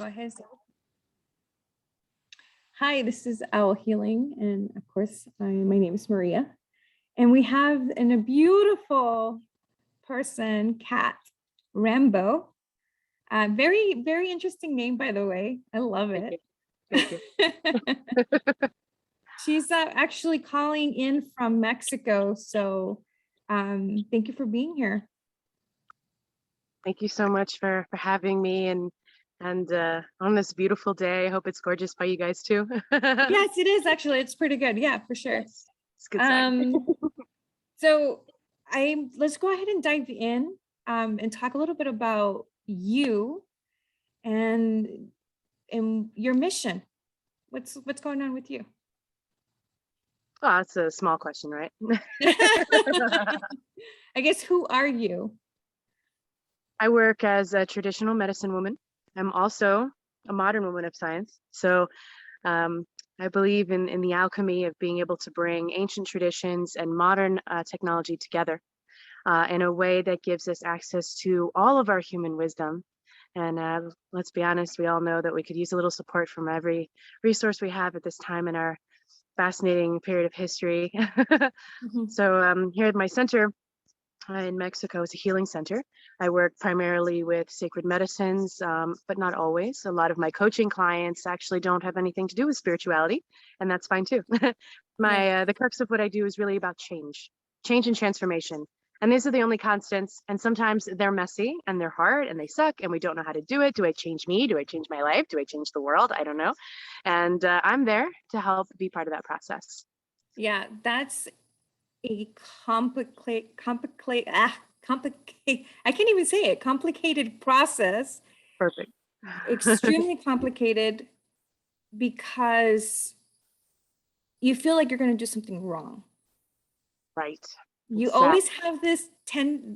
Go ahead. Hi, this is Owl Healing, and of course, my name is Maria, and we have a beautiful person, cat, Rambo. Very, very interesting name, by the way. I love it. Thank you. She's actually calling in from Mexico, so thank you for being here. Thank you so much for having me and on this beautiful day. I hope it's gorgeous by you guys too. Yes, it is actually. It's pretty good. Yeah, for sure. Yes, it's a good sign. So let's go ahead and dive in and talk a little bit about you and your mission. What's going on with you? Oh, it's a small question, right? I guess, who are you? I work as a traditional medicine woman. I'm also a modern woman of science. So I believe in the alchemy of being able to bring ancient traditions and modern technology together in a way that gives us access to all of our human wisdom. And let's be honest, we all know that we could use a little support from every resource we have at this time in our fascinating period of history. So here at my center in Mexico is a healing center. I work primarily with sacred medicines, but not always. A lot of my coaching clients actually don't have anything to do with spirituality, and that's fine too. The crux of what I do is really about change and transformation. And these are the only constants. And sometimes they're messy and they're hard and they suck and we don't know how to do it. Do I change me? Do I change my life? Do I change the world? I don't know. And I'm there to help be part of that process. Yeah, that's a complicated, I can't even say it, complicated process. Perfect. Extremely complicated, because you feel like you're going to do something wrong. Right. You always have this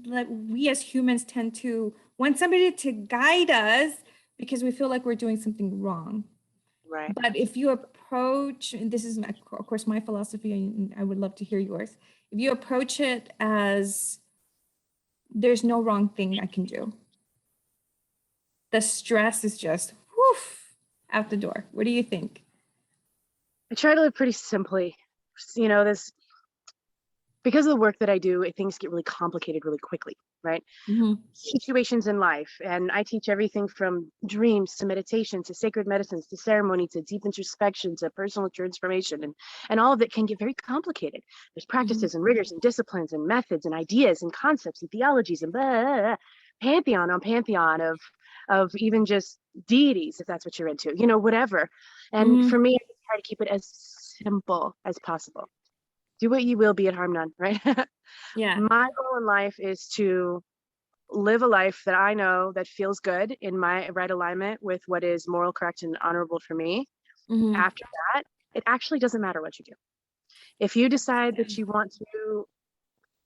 like we as humans tend to want somebody to guide us because we feel like we're doing something wrong. Right. But if you approach, and this is of course my philosophy, and I would love to hear yours. If you approach it as there's no wrong thing I can do, the stress is just woof out the door. What do you think? I try to live pretty simply. You know, because of the work that I do, things get really complicated really quickly, right? Situations in life. And I teach everything from dreams to meditation to sacred medicines to ceremony to deep introspection to personal transformation. And all of it can get very complicated. There's practices and rigors and disciplines and methods and ideas and concepts and theologies and pantheon on pantheon of even just deities, if that's what you're into, you know, whatever. And for me, I try to keep it as simple as possible. Do what you will, be it harm none, right? Yeah. My goal in life is to live a life that I know that feels good in my right alignment with what is moral, correct, and honorable for me. After that, it actually doesn't matter what you do. If you decide that you want to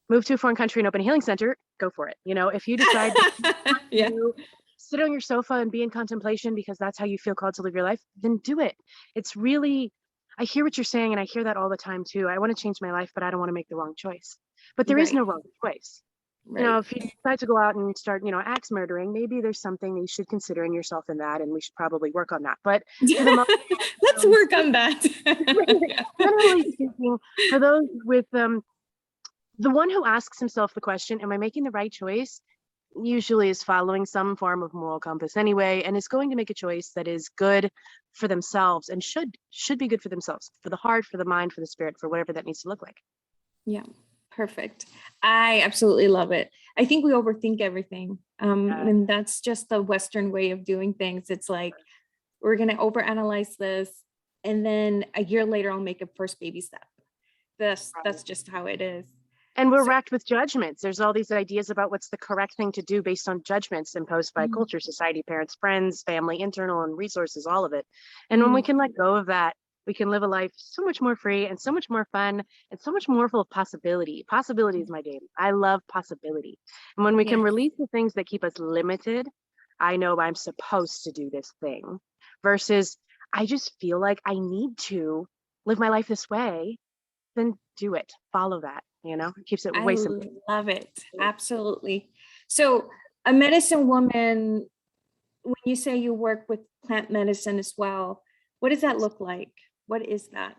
move to a foreign country and open a healing center, go for it. You know, if you decide to sit on your sofa and be in contemplation because that's how you feel called to live your life, then do it. It's really, I hear what you're saying, and I hear that all the time too. I want to change my life, but I don't want to make the wrong choice. But there is no wrong choice. You know, if you decide to go out and start, you know, axe murdering, maybe there's something that you should consider in yourself in that, and we should probably work on that. But for the most let's work on that. Generally speaking, for those with the one who asks himself the question, am I making the right choice? Usually is following some form of moral compass anyway, and is going to make a choice that is good for themselves and should be good for themselves, for the heart, for the mind, for the spirit, for whatever that needs to look like. Yeah, perfect. I absolutely love it. I think we overthink everything, and that's just the Western way of doing things. It's like we're going to overanalyze this, and then a year later I'll make a first baby step. That's just how it is. And we're racked with judgments. There's all these ideas about what's the correct thing to do based on judgments imposed by culture, society, parents, friends, family, internal and resources, all of it. And when we can let go of that, we can live a life so much more free and so much more fun and so much more full of possibility. Possibility is my game. I love possibility. And when we can release the things that keep us limited, I know I'm supposed to do this thing versus I just feel like I need to live my life this way, then do it. Follow that. You know, it keeps it way simple. I love it. Absolutely. So a medicine woman, when you say you work with plant medicine as well, what does that Yes. look like? What is that?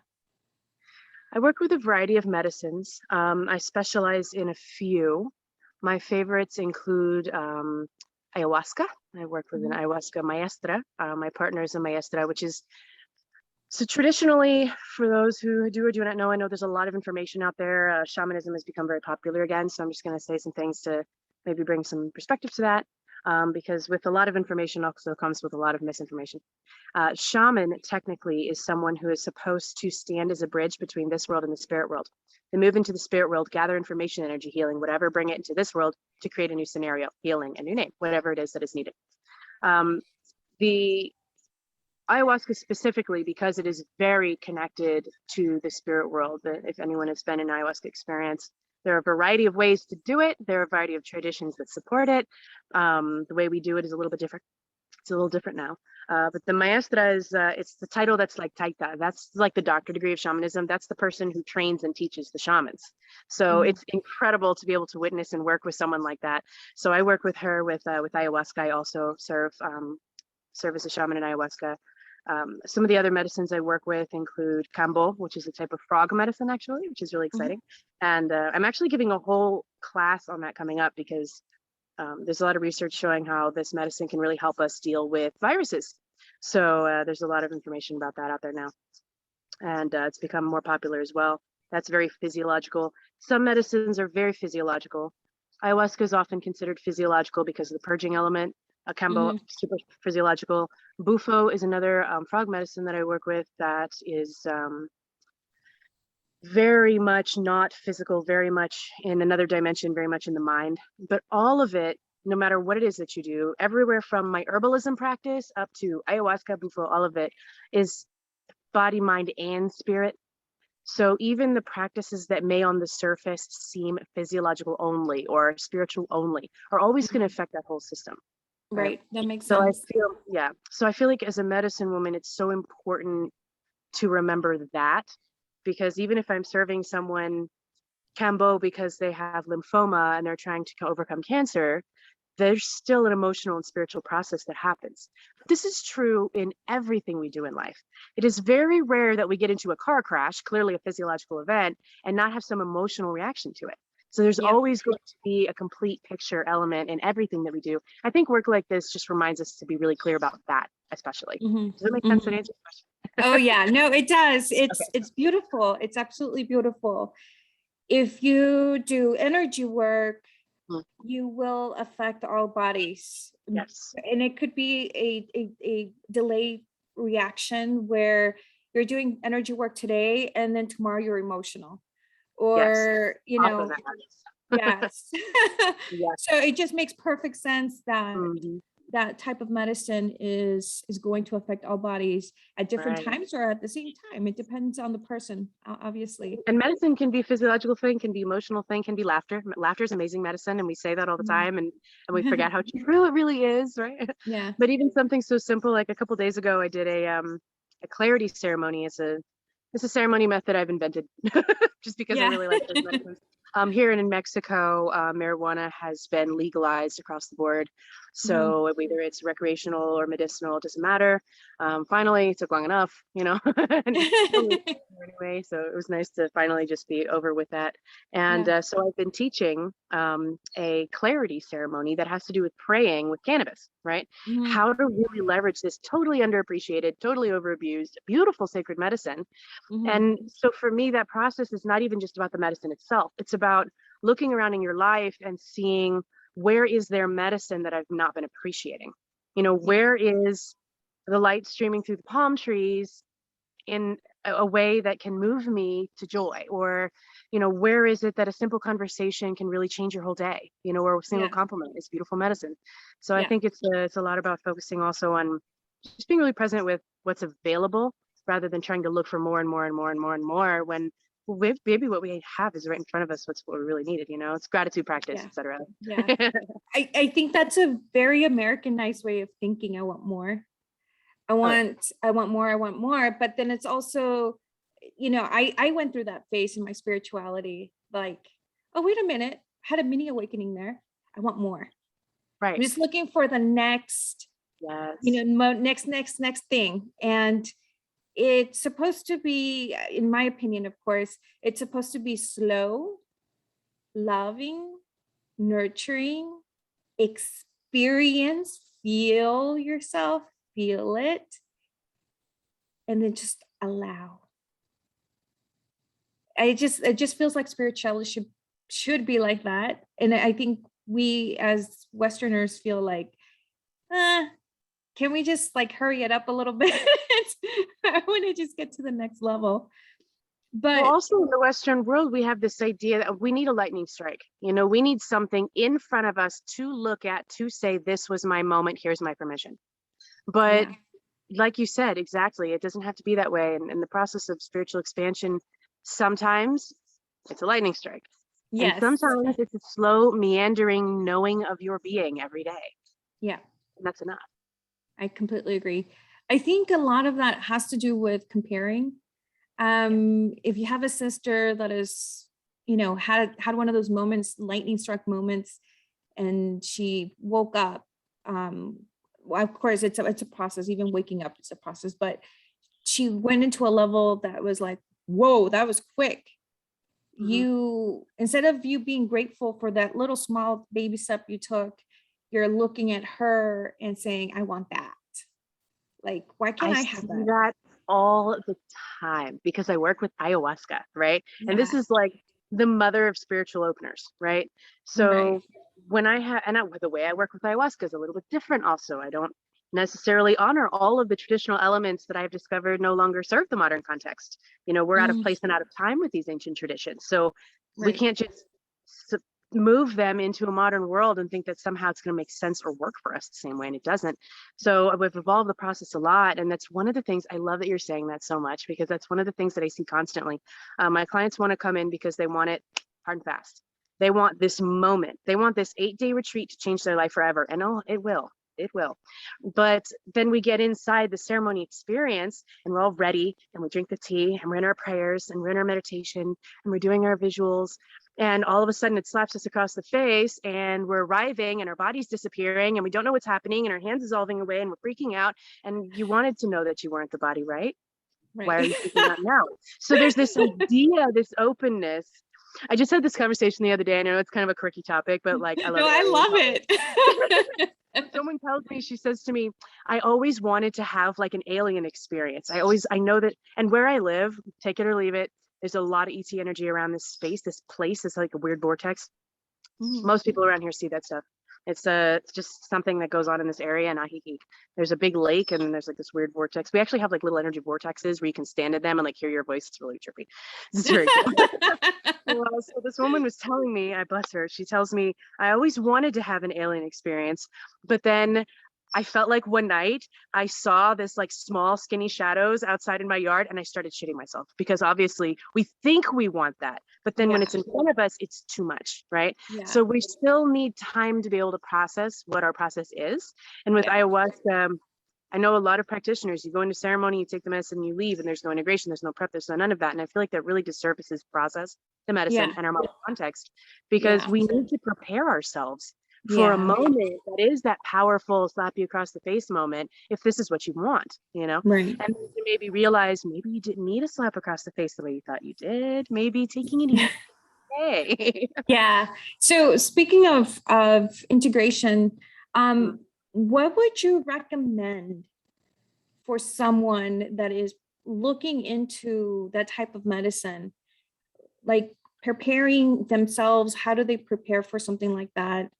I work with a variety of medicines. I specialize in a few. My favorites include ayahuasca. I work with an Mhm. ayahuasca maestra. My partner is a maestra, which is so traditionally, for those who do or do not know, I know there's a lot of information out there. Shamanism has become very popular again, so I'm just going to say some things to maybe bring some perspective to that, because with a lot of information also comes with a lot of misinformation. Shaman technically is someone who is supposed to stand as a bridge between this world and the spirit world. They move into the spirit world, gather information, energy, healing, whatever, bring it into this world to create a new scenario, healing, a new name, whatever it is that is needed. The ayahuasca specifically, because it is very connected to the spirit world. If anyone has been in ayahuasca experience, there are a variety of ways to do it. There are a variety of traditions that support it. The way we do it is a little bit different. It's a little different now. But the maestra is, it's the title that's like taita. That's like the doctorate degree of shamanism. That's the person who trains and teaches the shamans. So Mhm. it's incredible to be able to witness and work with someone like that. So I work with her with ayahuasca. I also serve as a shaman in ayahuasca. Some of the other medicines I work with include Kambo, which is a type of frog medicine, actually, which is really Mhm. exciting. And I'm actually giving a whole class on that coming up because there's a lot of research showing how this medicine can really help us deal with viruses. So there's a lot of information about that out there now. And it's become more popular as well. That's very physiological. Some medicines are very physiological. Ayahuasca is often considered physiological because of the purging element. Kambo, Mhm. super physiological. Bufo is another frog medicine that I work with that is very much not physical, very much in another dimension, very much in the mind. But all of it, no matter what it is that you do, everywhere from my herbalism practice up to ayahuasca, bufo, all of it is body, mind, and spirit. So even the practices that may on the surface seem physiological only or spiritual only are always going to Mhm. affect that whole system. Right. Right. That makes So I sense. feel, yeah. So I feel like as a medicine woman, it's so important to remember that, because even if I'm serving someone Cambo because they have lymphoma and they're trying to overcome cancer, there's still an emotional and spiritual process that happens. This is true in everything we do in life. It is very rare that we get into a car crash, clearly a physiological event, and not have some emotional reaction to it. So there's Yep. always going to be a complete picture element in everything that we do. I think work like this just reminds us to be really clear about that, especially. Mhm. Does that make sense? That Mhm. answers your question? Oh yeah, no, it does. Okay. It's beautiful. It's absolutely beautiful. If you do energy work, Mm. you will affect our bodies. Yes. And it could be a delayed reaction where you're doing energy work today and then tomorrow you're emotional. Yes. Or, Often that happens. yes. Yes. So it just makes perfect sense that Mhm. that type of medicine is going to affect all bodies at different Right. times or at the same time. It depends on the person, obviously. And medicine can be a physiological thing, can be emotional thing, can be laughter. Laughter is amazing medicine, and we say that all the Mhm. time, and we forget how true it really is, right? Yeah. But even something so simple, like a couple days ago, I did a clarity ceremony. It's a ceremony method I've invented just because I Yeah. really like those medicines. Here in Mexico, marijuana has been legalized across the board. Mhm. So whether it's recreational or medicinal, it doesn't matter. Finally, it took long enough, and only anyway. So it was nice to finally just be over with that. And Yeah. so I've been teaching a clarity ceremony that has to do with praying with cannabis, right? Mhm. How to really leverage this totally underappreciated, totally overabused, beautiful sacred medicine. Mhm. And so for me, that process is not even just about the medicine itself. It's about looking around in your life and seeing where is there medicine that I've not been appreciating? Yeah. Where is the light streaming through the palm trees in a way that can move me to joy? Or, where is it that a simple conversation can really change your whole day? Or a single Yeah. compliment is beautiful medicine. So I Yeah. think it's a lot about focusing also on just being really present with what's available rather than trying to look for more and more and more and more and more when maybe what we have is right in front of us. What's what we really needed, it's gratitude practice, Yeah. etc. Yeah. I think that's a very Americanized way of thinking. I want more. Oh yeah. I want more, I want more. But then it's also, I went through that phase in my spirituality, like, oh, wait a minute, had a mini awakening there. I want more. I'm Right. just looking for the next Yes. next thing. And it's supposed to be, in my opinion, of course, it's supposed to be slow, loving, nurturing, experience, feel yourself, feel it, and then just allow. It just feels like spirituality should be like that. And I think we as Westerners feel like, can we just like hurry it up a little bit? I want to just get to the next level. But well, also in the Western world, we have this idea that we need a lightning strike. We need something in front of us to look at, to say, this was my moment, here's my permission. But like you said, exactly, it doesn't have to be that way. And in the process of spiritual expansion, sometimes it's a lightning strike. And sometimes it's a slow, meandering knowing of your being every day. Yeah. And that's enough. I completely agree. I think a lot of that has to do with comparing. If you have a sister that is, had one of those moments, lightning struck moments, and she woke up, well, of course it's a process. Even waking up is a process, but she went into a level that was like, whoa, that was quick. You, instead of you being grateful for that little small baby step you took, you're looking at her and saying, I want that. Like, why can't I have that all the time, because I work with ayahuasca, right? And this is like the mother of spiritual openers, right? So when the way I work with ayahuasca is a little bit different also. I don't necessarily honor all of the traditional elements that I've discovered no longer serve the modern context. We're out of place and out of time with these ancient traditions. So we can't just move them into a modern world and think that somehow it's going to make sense or work for us the same way, and it doesn't. So we've evolved the process a lot, and that's one of the things I love that you're saying that so much, because that's one of the things that I see constantly. My clients want to come in because they want it hard and fast. They want this moment. They want this 8-day retreat to change their life forever, and it will. But then we get inside the ceremony experience and we're all ready, and we drink the tea, and we're in our prayers, and we're in our meditation, and we're doing our visuals, and all of a sudden it slaps us across the face, and we're arriving, and our body's disappearing, and we don't know what's happening, and our hands dissolving away, and we're freaking out. And you wanted to know that you weren't the body, right? Why are you freaking out now? So there's this idea, this openness. I just had this conversation the other day. I know it's kind of a quirky topic, but like, I love it. Someone tells me, she says to me, I always wanted to have like an alien experience. I know that, and where I live, take it or leave it, there's a lot of ET energy around this space, this place. It's like a weird vortex. Most people around here see that stuff. It's just something that goes on in this area in Ahiki. There's a big lake, and there's like this weird vortex. We actually have like little energy vortexes where you can stand in them and like hear your voice. It's really trippy. It's very cool. So this woman was telling me, I bless her, she tells me, I always wanted to have an alien experience, but then I felt like one night I saw this like small skinny shadows outside in my yard, and I started shitting myself, because obviously we think we want that, but then when it's in front of us, it's too much, right? So we still need time to be able to process what our process is. And with ayahuasca, I know a lot of practitioners, you go into ceremony, you take the medicine, you leave, and there's no integration, there's no prep, there's none of that. And I feel like that really disservices process, the medicine, and our modern context, because we need to prepare ourselves for a moment that is that powerful slap you across the face moment, if this is what you want, and you maybe realize maybe you didn't need a slap across the face the way you thought you did. Maybe taking it easy. Hey. So speaking of integration, what would you recommend for someone that is looking into that type of medicine, like preparing themselves? How do they prepare for something like that?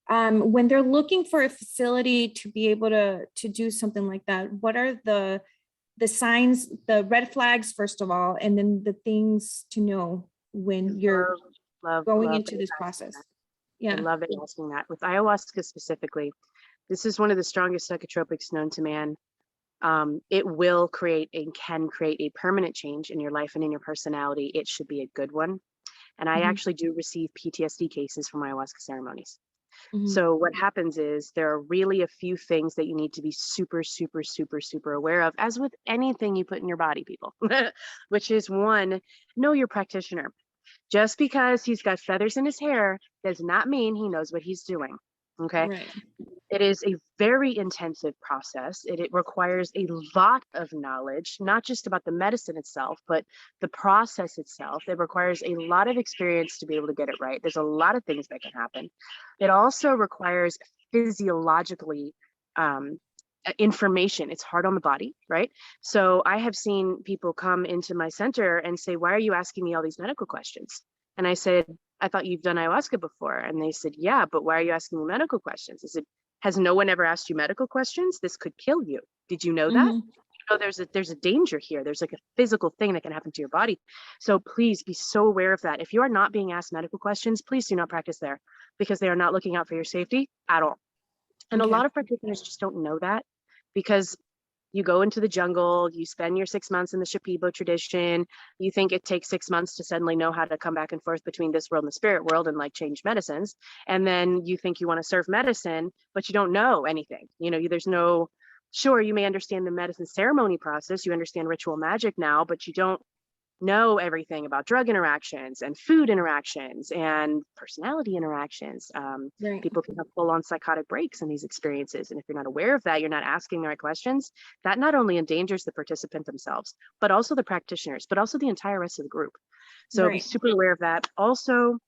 When they're looking for a facility to be able to do something like that, what are the signs, the red flags, first of all, and then the things to know when you're going into this process? I love that you're asking that. With ayahuasca specifically, this is one of the strongest psychotropics known to man. It will create and can create a permanent change in your life and in your personality. It should be a good one. And I actually do receive PTSD cases from ayahuasca ceremonies. So what happens is there are really a few things that you need to be super, super, super, super aware of, as with anything you put in your body, people, which is, one, know your practitioner. Just because he's got feathers in his hair does not mean he knows what he's doing. Okay. It is a very intensive process. It requires a lot of knowledge, not just about the medicine itself, but the process itself. It requires a lot of experience to be able to get it right. There's a lot of things that can happen. It also requires physiologically information. It's hard on the body, right? So I have seen people come into my center and say, "Why are you asking me all these medical questions?" And I said, "I thought you've done ayahuasca before." And they said, "Yeah, but why are you asking me medical questions?" I said, "Has no one ever asked you medical questions? This could kill you. Did you know that?" Mm-hmm. Oh, there's a danger here. There's like a physical thing that can happen to your body. So please be so aware of that. If you are not being asked medical questions, please do not practice there, because they are not looking out for your safety at all. And a Okay. lot of practitioners just don't know that, because you go into the jungle, you spend your 6 months in the Shipibo tradition, you think it takes 6 months to suddenly know how to come back and forth between this world and the spirit world and like change medicines. And then you think you want to serve medicine, but you don't know anything. There's no, sure, you may understand the medicine ceremony process, you understand ritual magic now, but you don't know everything about drug interactions and food interactions and personality interactions. Right. People can have full-on psychotic breaks in these experiences. And if you're not aware of that, you're not asking the right questions, that not only endangers the participant themselves, but also the practitioners, but also the entire rest of the group. So be Right. super aware of that. Also,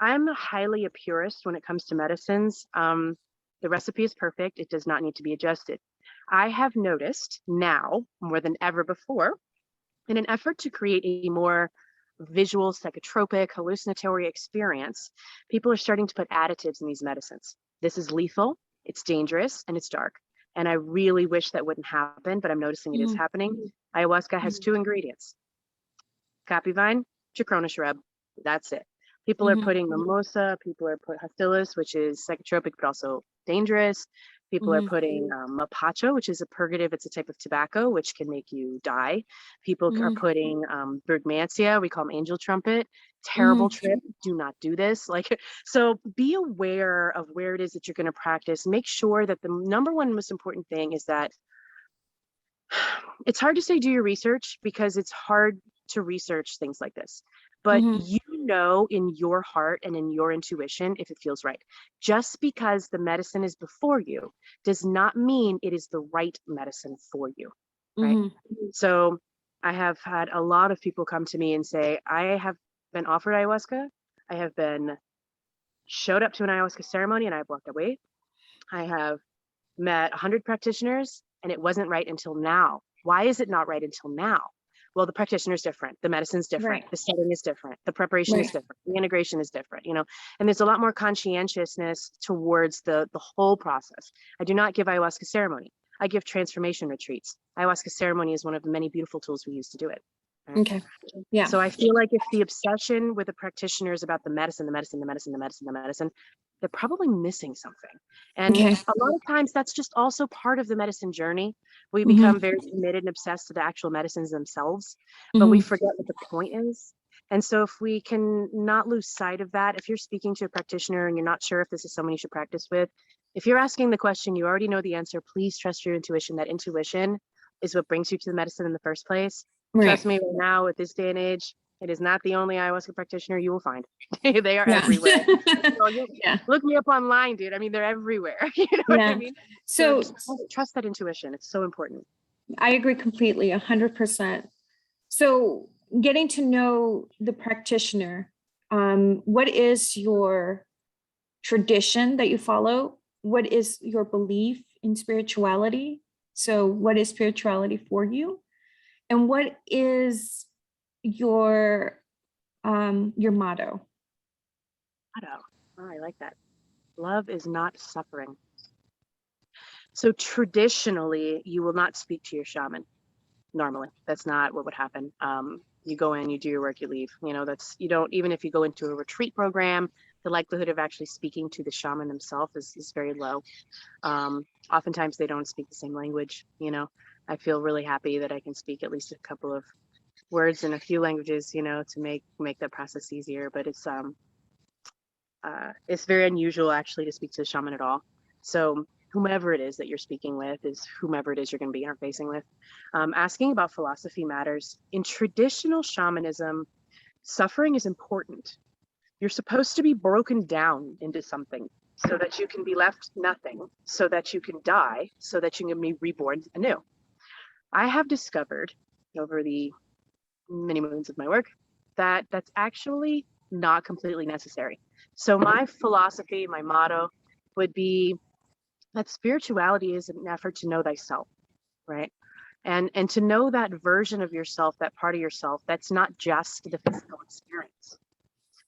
I'm highly a purist when it comes to medicines. The recipe is perfect. It does not need to be adjusted. I have noticed now more than ever before, in an effort to create a more visual, psychotropic, hallucinatory experience, people are starting to put additives in these medicines. This is lethal, it's dangerous, and it's dark. And I really wish that wouldn't happen, but I'm noticing it is Mm-hmm. happening. Ayahuasca has two ingredients: caapi vine, chacrona shrub. That's it. People are Mm-hmm. putting mimosa, people are putting hostilus, which is psychotropic but also dangerous. People are Mm-hmm. putting mapacho, which is a purgative. It's a type of tobacco which can make you die. People are Mm-hmm. putting bergmansia, we call them angel trumpet. Terrible Mm-hmm. trip. Do not do this. So be aware of where it is that you're going to practice. Make sure that the number one most important thing is that it's hard to say do your research, because it's hard to research things like this, but Mm-hmm. you know in your heart and in your intuition if it feels right. Just because the medicine is before you does not mean it is the right medicine for you, right? Mm-hmm. So I have had a lot of people come to me and say, "I have been offered ayahuasca, I have been showed up to an ayahuasca ceremony and I've walked away. I have met 100 practitioners and it wasn't right until now. Why is it not right until now?" Well, the practitioner is different, the medicine's different, Right. the setting is different, the preparation is Right. different, the integration is different, and there's a lot more conscientiousness towards the whole process. I do not give ayahuasca ceremony. I give transformation retreats. Ayahuasca ceremony is one of the many beautiful tools we use to do it. Right? Okay. Yeah. So I feel like if the obsession with the practitioner is about the medicine, the medicine, the medicine, the medicine, the medicine, they're probably missing something. And Okay. a lot of times that's just also part of the medicine journey. We become Mm-hmm. very committed and obsessed to the actual medicines themselves, but we Mm-hmm. forget what the point is. And so if we can not lose sight of that, if you're speaking to a practitioner and you're not sure if this is someone you should practice with, if you're asking the question, you already know the answer, please trust your intuition. That intuition is what brings you to the medicine in the first place. Trust Right. me, right now at this day and age, it is not the only ayahuasca practitioner you will find. They are Yeah. everywhere. So you Yeah. look me up online, dude. I mean, they're everywhere. You know what I Yeah. mean? So So just trust that intuition. It's so important. I agree completely, 100%. So getting to know the practitioner, what is your tradition that you follow? What is your belief in spirituality? So what is spirituality for you? And what is your motto? Oh, I like that. Love is not suffering. So traditionally, you will not speak to your shaman. Normally, that's not what would happen. You go in, you do your work, you leave. You don't, even if you go into a retreat program, the likelihood of actually speaking to the shaman themselves is very low. Oftentimes they don't speak the same language. I feel really happy that I can speak at least a couple of words in a few languages, to make that process easier. But it's very unusual actually to speak to a shaman at all. So whomever it is that you're speaking with is whomever it is you're going to be interfacing with. Asking about philosophy matters. In traditional shamanism, suffering is important. You're supposed to be broken down into something. so that you can be left nothing, so that you can die, so that you can be reborn anew. I have discovered over the many moons of my work that that's actually not completely necessary. So my philosophy, my motto would be that spirituality is an effort to know thyself, right? And to know that version of yourself, that part of yourself that's not just the physical experience.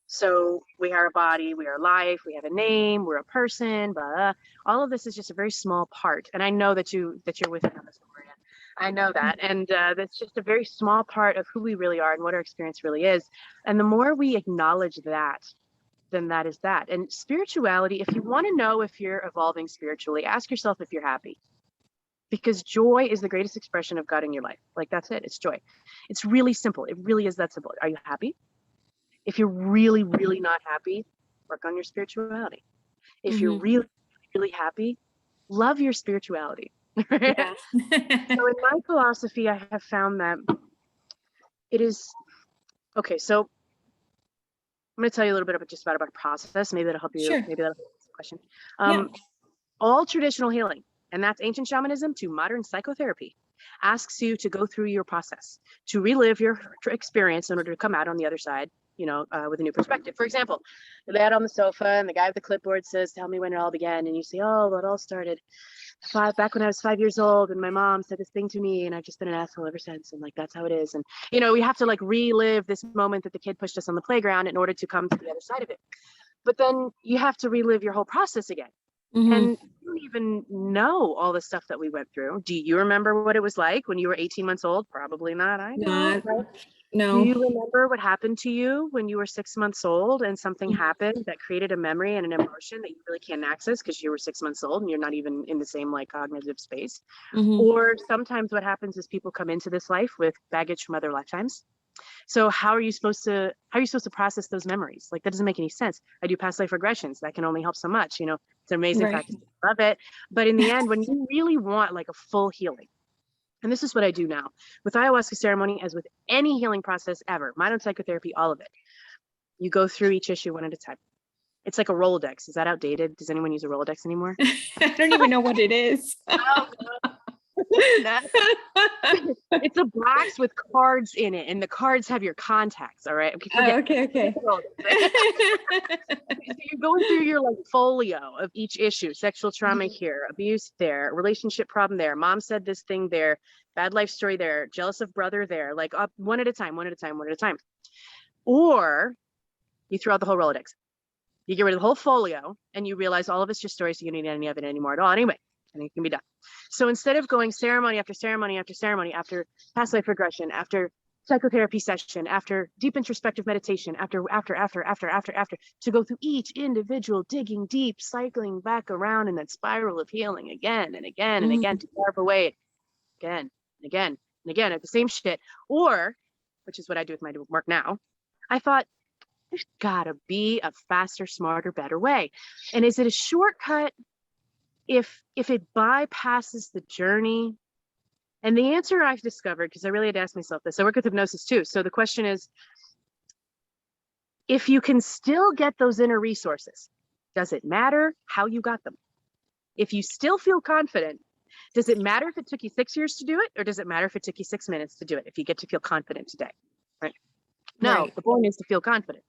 So we are a body, we are life, we have a name, we're a person, blah. All of this is just a very small part. And I know that you're with me on this, Maria. I know that. And that's just a very small part of who we really are and what our experience really is. And the more we acknowledge that, then that is that. And spirituality, if you want to know if you're evolving spiritually, ask yourself if you're happy. Because joy is the greatest expression of God in your life. Like, that's it. It's joy. It's really simple. It really is that simple. Are you happy? If you're really, really not happy, work on your spirituality. If you're really, really happy, love your spirituality. Yeah. So in my philosophy, I have found that it is, okay, so I'm going to tell you a little bit about a process. Maybe that'll help you. Sure. Maybe that'll help you with the question. Yeah. All traditional healing, and that's ancient shamanism to modern psychotherapy, asks you to go through your process, to relive your experience in order to come out on the other side, with a new perspective. For example, you're laid on the sofa and the guy with the clipboard says, tell me when it all began. And you say, oh, well, it all started back when I was 5 years old and my mom said this thing to me and I've just been an asshole ever since. And like, that's how it is. And, we have to like relive this moment that the kid pushed us on the playground in order to come to the other side of it. But then you have to relive your whole process again. And you don't even know all the stuff that we went through. Do you remember what it was like when you were 18 months old? Probably not. I know. Right? No. Do you remember what happened to you when you were 6 months old and something happened that created a memory and an emotion that you really can't access because you were 6 months old and you're not even in the same like cognitive space? Or sometimes what happens is people come into this life with baggage from other lifetimes. So how are you supposed to process those memories? Like, that doesn't make any sense. I do past life regressions. That can only help so much. It's an amazing practice. I love it. But in the end, when you really want like a full healing, and this is what I do now with ayahuasca ceremony, as with any healing process ever, modern psychotherapy, all of it, you go through each issue one at a time. It's like a Rolodex. Is that outdated? Does anyone use a Rolodex anymore? I don't even know what it is. It's a box with cards in it, and the cards have your contacts. All right. Okay. So you're going through your like folio of each issue: sexual trauma here, abuse there, relationship problem there, mom said this thing there, bad life story there, jealous of brother there, like up one at a time. Or you throw out the whole Rolodex. You get rid of the whole folio, and you realize all of it's just stories. So you don't need any of it anymore at all. Anyway. And it can be done. So instead of going ceremony after ceremony after ceremony, after past life regression, after psychotherapy session, after deep introspective meditation, after, to go through each individual, digging deep, cycling back around in that spiral of healing again and again and again, to carve away again and again and again at the same shit. Or, which is what I do with my work now, I thought, there's gotta be a faster, smarter, better way. And is it a shortcut if it bypasses the journey? And the answer I've discovered, because I really had to ask myself this, I work with hypnosis too. So the question is, if you can still get those inner resources, does it matter how you got them? If you still feel confident, does it matter if it took you 6 years to do it, or does it matter if it took you 6 minutes to do it, if you get to feel confident today? Right? No, the point is to feel confident,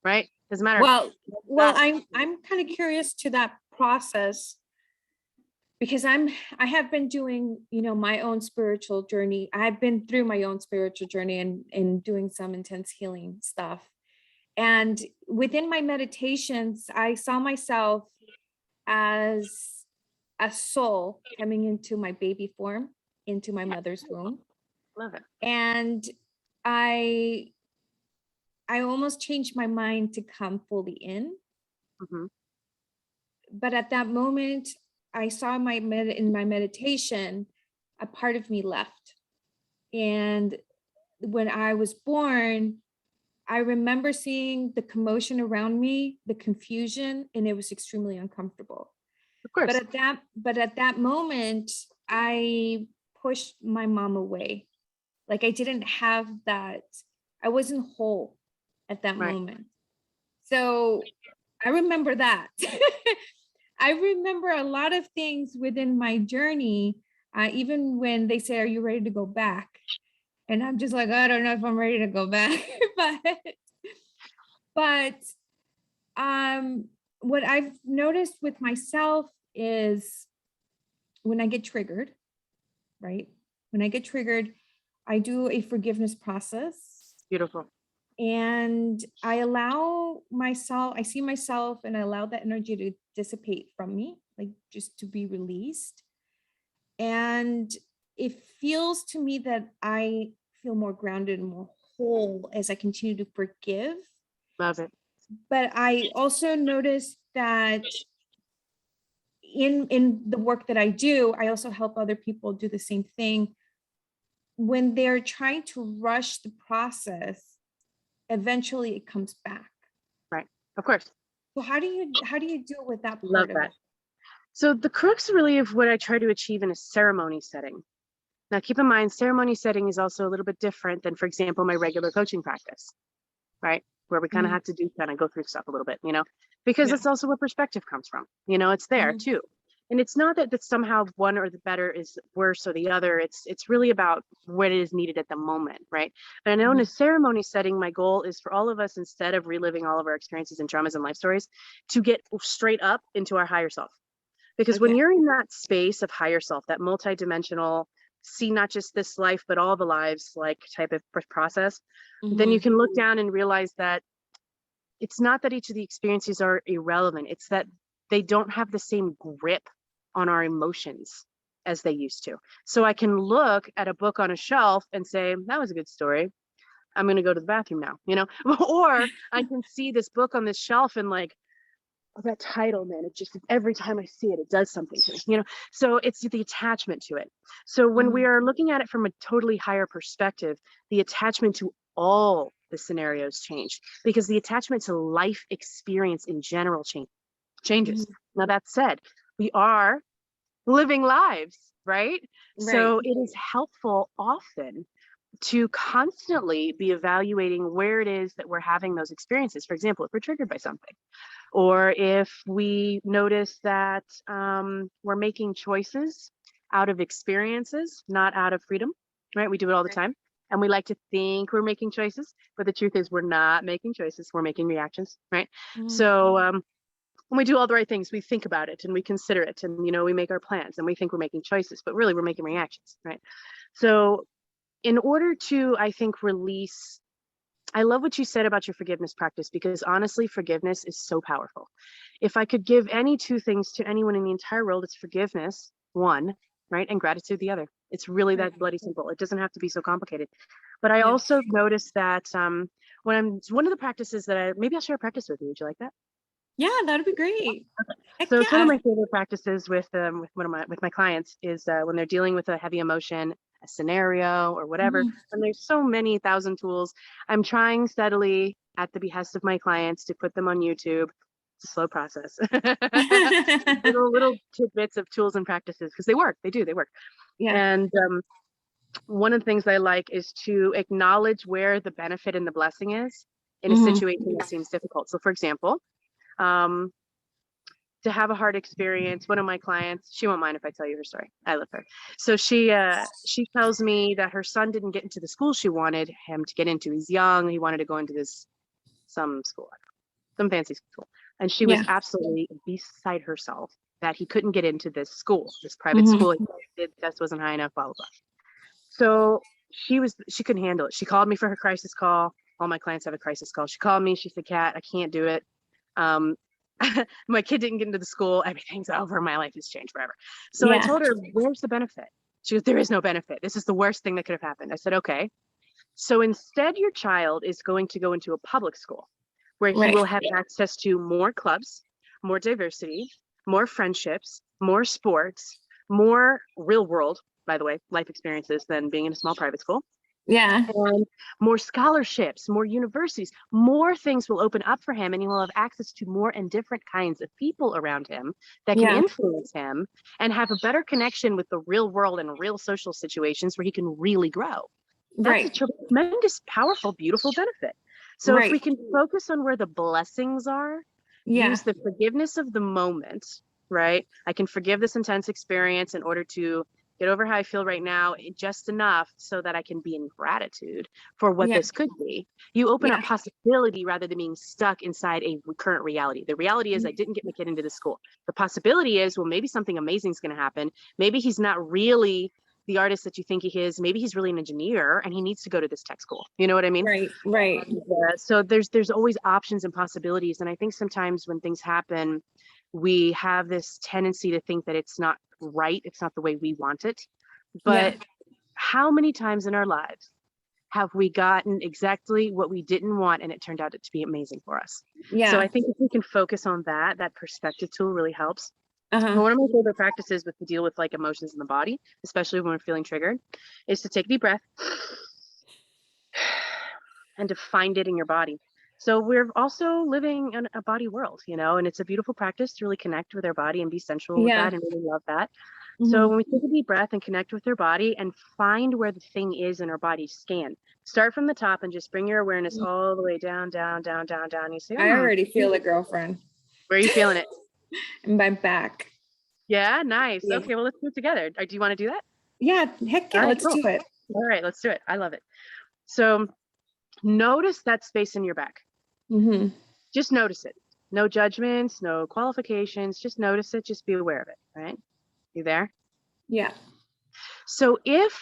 right? Doesn't matter. Well, I'm kind of curious to that process, because I have been doing, my own spiritual journey. I've been through my own spiritual journey and doing some intense healing stuff. And within my meditations, I saw myself as a soul coming into my baby form, into my mother's womb. Love it. And I almost changed my mind to come fully in. But at that moment, I saw in my meditation, a part of me left. And when I was born, I remember seeing the commotion around me, the confusion, and it was extremely uncomfortable. Of course. But at that moment, I pushed my mom away. Like, I didn't have that. I wasn't whole at that moment. So I remember that. I remember a lot of things within my journey, even when they say, are you ready to go back? And I'm just like, I don't know if I'm ready to go back. but what I've noticed with myself is when I get triggered, right? When I get triggered, I do a forgiveness process. Beautiful. And I allow myself, I see myself and I allow that energy to dissipate from me, like just to be released. And it feels to me that I feel more grounded and more whole as I continue to forgive. Love it. But I also noticed that in the work that I do, I also help other people do the same thing. When they're trying to rush the process, eventually it comes back. Right. Of course. So how do you deal with that part Love of that. it? So the crux really of what I try to achieve in a ceremony setting. Now, keep in mind, ceremony setting is also a little bit different than, for example, my regular coaching practice, right? Where we kind of have to go through stuff a little bit, because that's also where perspective comes from. It's there too. And it's not that somehow one or the better is worse or the other. It's really about what is needed at the moment, right? But I know in a ceremony setting, my goal is for all of us, instead of reliving all of our experiences and traumas and life stories, to get straight up into our higher self. Because when you're in that space of higher self, that multidimensional, see not just this life, but all the lives, like type of process, then you can look down and realize that it's not that each of the experiences are irrelevant. It's that they don't have the same grip on our emotions as they used to. So I can look at a book on a shelf and say, that was a good story. I'm going to go to the bathroom now, or I can see this book on this shelf and like, oh, that title, man, it just, every time I see it, it does something to me, so it's the attachment to it. So when we are looking at it from a totally higher perspective, the attachment to all the scenarios change, because the attachment to life experience in general changes. Now, that said, we are living lives, right? So it is helpful often to constantly be evaluating where it is that we're having those experiences. For example, if we're triggered by something, or if we notice that we're making choices out of experiences, not out of freedom, right? We do it all the time. And we like to think we're making choices, but the truth is we're not making choices. We're making reactions, right? So when we do all the right things, we think about it and we consider it, and we make our plans and we think we're making choices, but really we're making reactions, right? So in order to, I think, release, I love what you said about your forgiveness practice, because honestly, forgiveness is so powerful. If I could give any two things to anyone in the entire world, it's forgiveness, one, right? And gratitude, the other. It's really that bloody simple. It doesn't have to be so complicated. But I also noticed that when one of the practices that maybe I'll share a practice with you. Would you like that? Yeah, that'd be great. So it's one of my favorite practices with my clients is when they're dealing with a heavy emotion, a scenario or whatever. And there's so many thousand tools. I'm trying steadily at the behest of my clients to put them on YouTube. It's a slow process. little tidbits of tools and practices, because they work. They work. And one of the things I like is to acknowledge where the benefit and the blessing is in a situation that seems difficult. So for example, to have a hard experience, one of my clients, she won't mind if I tell you her story. I love her. So she tells me that her son didn't get into the school she wanted him to get into. He's young. He wanted to go into some school, some fancy school. And she was absolutely beside herself that he couldn't get into this school, this private school. The test wasn't high enough, blah, blah, blah. So she couldn't handle it. She called me for her crisis call. All my clients have a crisis call. She called me. She said, Kat, I can't do it. My kid didn't get into the school. Everything's over. My life has changed forever. So I told her, where's the benefit? She goes, there is no benefit. This is the worst thing that could have happened. I said, okay. So instead, your child is going to go into a public school where he will have access to more clubs, more diversity, more friendships, more sports, more real world, by the way, life experiences than being in a small private school. And more scholarships, more universities, more things will open up for him, and he will have access to more and different kinds of people around him that can influence him and have a better connection with the real world and real social situations where he can really grow. That's a tremendous, powerful, beautiful benefit. So if we can focus on where the blessings are, use the forgiveness of the moment right? I can forgive this intense experience in order to get over how I feel right now, just enough so that I can be in gratitude for what Yeah. this could be. You open up Yeah. possibility rather than being stuck inside a current reality. The reality is I didn't get my kid into the school. The possibility is, well, maybe something amazing is going to happen. Maybe he's not really the artist that you think he is. Maybe he's really an engineer and he needs to go to this tech school. You know what I mean? Right. Right. So there's always options and possibilities. And I think sometimes when things happen, we have this tendency to think that it's not right. It's not the way we want it. Yeah. But how many times in our lives have we gotten exactly what we didn't want and it turned out to be amazing for us? So Yeah. I think if we can focus on that, that perspective tool really helps. Uh-huh. One of my favorite practices with to deal with like emotions in the body, especially when we're feeling triggered, is to take a deep breath and to find it in your body. So we're also living in a body world, you know, and it's a beautiful practice to really connect with our body and be sensual with Yeah. that and really love that. So Mhm. when we take a deep breath and connect with our body and find where the thing is in our body, scan. Start from the top and just bring your awareness all the way down, down, down, down, down. You say, I already feel it, girlfriend. where are you feeling it? In my back. Yeah, nice. Yeah. Okay, well, let's do it together. Do you want to do that? Yeah. Heck All yeah. right, Let's cool. do it. All right, let's do it. I love it. So notice that space in your back. Mm-hmm. Just notice it. No judgments, no qualifications. Just notice it. Just be aware of it. Right? You there? Yeah. So if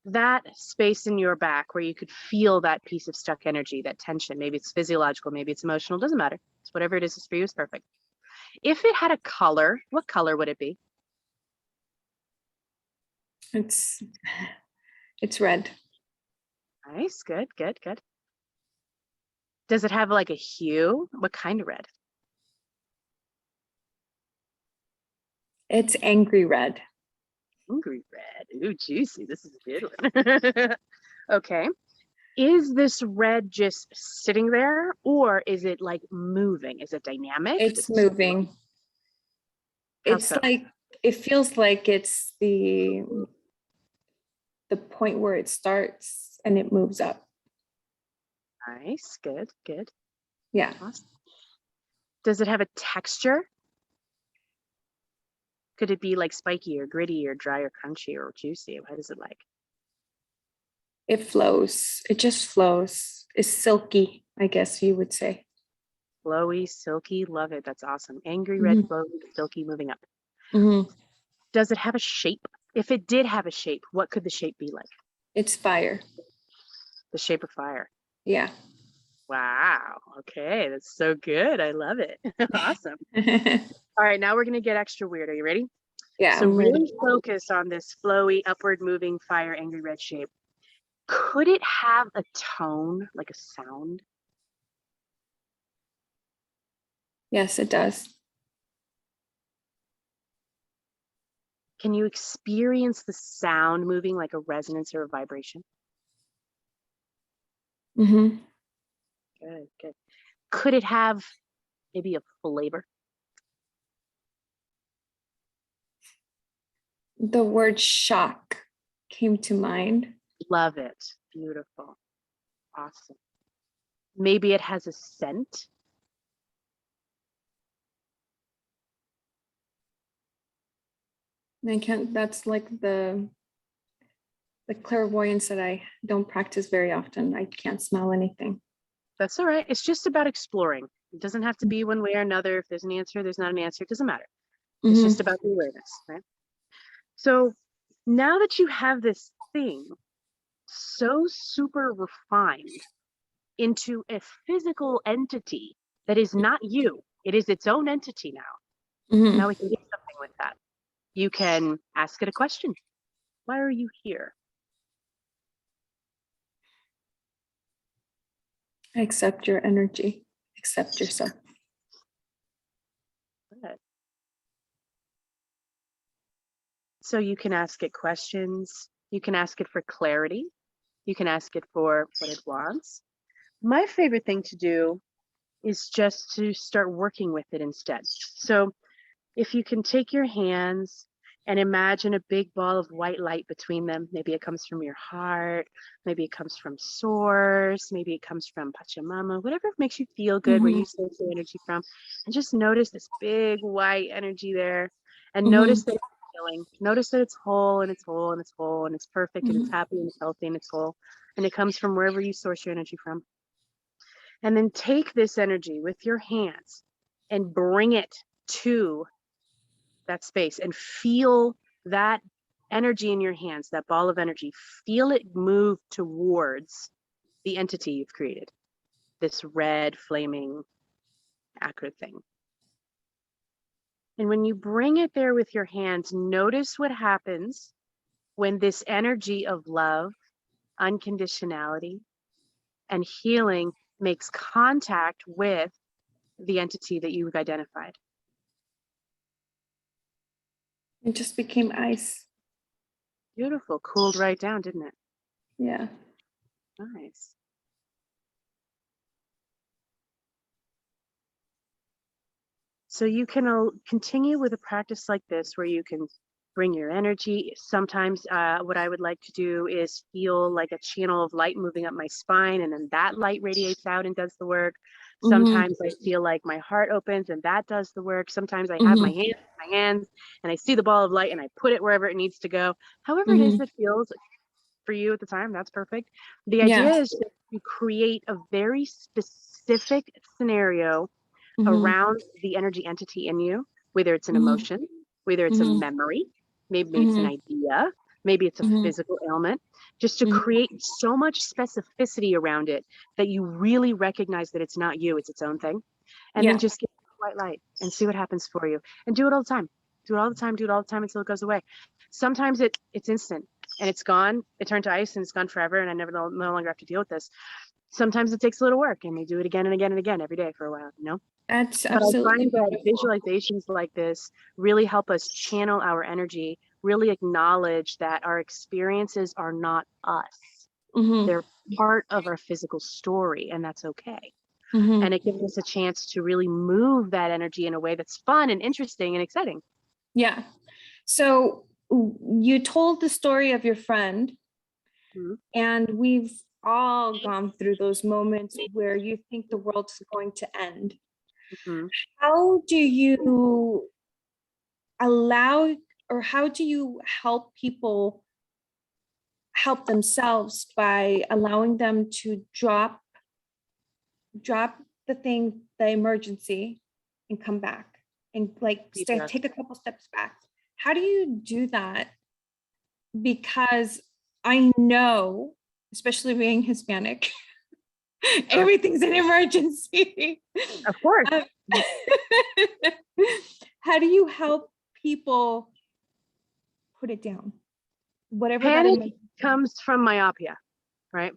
that space in your back where you could feel that piece of stuck energy, that tension, maybe it's physiological, maybe it's emotional, doesn't matter. It's whatever it is for you is perfect. If it had a color, what color would it be? It's red. Nice. Good, good, good. Does it have like a hue? What kind of red? It's angry red. Angry red. Ooh, juicy. This is a good one. Okay. Is this red just sitting there or is it like moving? Is it dynamic? It's moving. How It's so? like it feels like it's the point where it starts and it moves up. Nice. Good, good. Yeah. Awesome. Does it have a texture? Could it be like spiky or gritty or dry or crunchy or juicy? What is it like? It flows. It just flows. It's silky, I guess you would say. Flowy, silky. Love it. That's awesome. Angry red, Mm-hmm. flowy, silky, moving up. Mm-hmm. Does it have a shape? If it did have a shape, what could the shape be like? It's fire. The shape of fire. Yeah. Wow. Okay. That's so good. I love it. Awesome. All right. Now we're going to get extra weird. Are you ready? Yeah, So I'm ready. really focus on this flowy, upward moving fire, angry red shape. Could it have a tone, like a sound? Yes, it does. Can you experience the sound moving like a resonance or a vibration? Mm-hmm. Good, good. Could it have maybe a flavor? The word shock came to mind. Love it. Beautiful. Awesome. Maybe it has a scent. And I can't, that's like the clairvoyance that I don't practice very often. I can't smell anything. That's all right. It's just about exploring. It doesn't have to be one way or another. If there's an answer, there's not an answer. It doesn't matter. It's just Mm-hmm. about the awareness, right? So now that you have this thing so super refined into a physical entity that is not you, it is its own entity now. Mm-hmm. Now we can do something with that. You can ask it a question. Why are you here? Accept your energy. Accept yourself. Good. So you can ask it questions. You can ask it for clarity. You can ask it for what it wants. My favorite thing to do is just to start working with it instead. So if you can take your hands and imagine a big ball of white light between them. Maybe it comes from your heart, maybe it comes from source, maybe it comes from Pachamama, whatever makes you feel good, where Mm-hmm. you source your energy from. And just notice this big white energy there, and Mm-hmm. notice that it's healing. Notice that it's whole and it's whole and it's whole and it's perfect and it's Mm-hmm. happy and it's healthy and it's whole. And it comes from wherever you source your energy from. And then take this energy with your hands and bring it to that space and feel that energy in your hands, that ball of energy. Feel it move towards the entity you've created, this red, flaming, acrid thing. And when you bring it there with your hands, notice what happens when this energy of love, unconditionality, and healing makes contact with the entity that you've identified. It just became ice. Beautiful. Cooled right down, didn't it? Yeah. Nice. So you can continue with a practice like this where you can bring your energy. Sometimes what I would like to do is feel like a channel of light moving up my spine, and then that light radiates out and does the work. Mm-hmm. Sometimes I feel like my heart opens and that does the work. Sometimes I have Mm-hmm. my hands and I see the ball of light and I put it wherever it needs to go. However it is Mm-hmm. that feels for you at the time, that's perfect. The Yeah. idea is to create a very specific scenario Mm-hmm. around the energy entity in you, whether it's an Mm-hmm. emotion, whether it's a Mm-hmm. memory, maybe it's an Mm-hmm. idea, maybe it's a Mm-hmm. physical ailment, just to Mm-hmm. create so much specificity around it that you really recognize that it's not you, it's its own thing. And then Yeah. just get white light and see what happens for you. And do it all the time. Do it all the time, do it all the time until it goes away. Sometimes it's instant and it's gone. It turned to ice and it's gone forever and I no longer have to deal with this. Sometimes it takes a little work and you do it again and again and again every day for a while, you know? That's But I absolutely find that beautiful. visualizations like this really help us channel our energy, really acknowledge that our experiences are not us. Mm-hmm. They're part of our physical story, and that's okay. Mm-hmm. And it gives us a chance to really move that energy in a way that's fun and interesting and exciting. Yeah. So you told the story of your friend, Mm-hmm. and we've all gone through those moments where you think the world's going to end. Mm-hmm. How do you allow, or how do you help people help themselves by allowing them to drop the thing, the emergency, and come back and like Deep stay, breath. take a couple steps back? How do you do that? Because I know, especially being Hispanic, everything's an emergency. Of course. Um, how do you help people put it down? Whatever that Panic is. comes from myopia, right?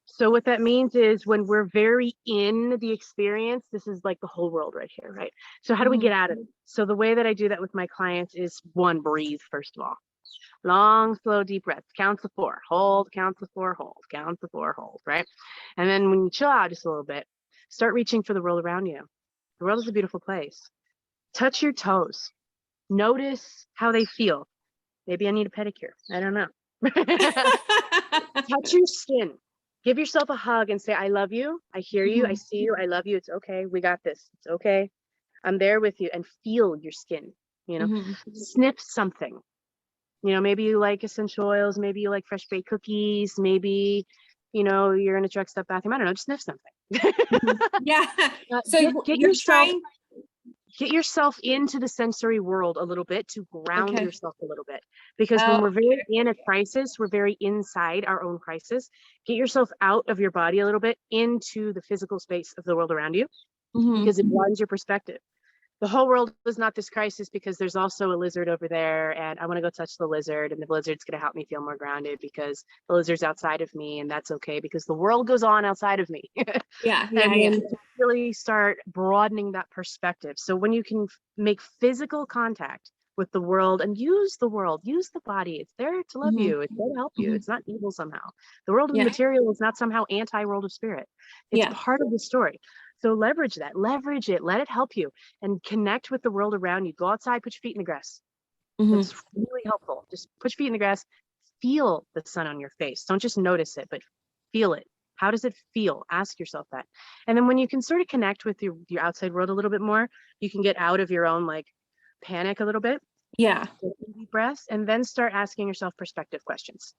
So what that means is when we're very in the experience, this is like the whole world right here, right? So how do we get out of it? So the way that I do that with my clients is one, breathe, first of all. Long, slow, deep breaths. Count to 4, hold, count to 4, hold, count to 4, hold, right? And then when you chill out just a little bit, start reaching for the world around you. The world is a beautiful place. Touch your toes. Notice how they feel. Maybe I need a pedicure. I don't know. Touch your skin. Give yourself a hug and say, I love you. I hear you. I see you. I love you. It's okay. We got this. It's okay. I'm there with you. And feel your skin, you know, sniff something. You know, maybe you like essential oils. Maybe you like fresh baked cookies. Maybe, you know, you're in a drug stop bathroom. I don't know. Just sniff something. Yeah. So Get you're yourself trying. get yourself into the sensory world a little bit to ground Okay. yourself a little bit, because when Oh, we're very in a crisis, we're very inside our own crisis. Get yourself out of your body a little bit into the physical space of the world around you, because it broadens your perspective. The whole world is not this crisis because there's also a lizard over there and I want to go touch the lizard, and the lizard's going to help me feel more grounded because the lizard's outside of me, and that's okay because the world goes on outside of me. yeah. And then really start broadening that perspective. So when you can make physical contact with the world and use the world, use the body, it's there to love you, it's there to help you, it's not evil somehow. The world of the material is not somehow anti-world of spirit. It's part of the story. So leverage that, leverage it, let it help you, and connect with the world around you. Go outside, put your feet in the grass. Mhm. That's really helpful. Just put your feet in the grass, feel the sun on your face. Don't just notice it, but feel it. How does it feel? Ask yourself that. And then when you can sort of connect with your outside world a little bit more, you can get out of your own like panic a little bit. Yeah. Take deep breaths and then start asking yourself perspective questions.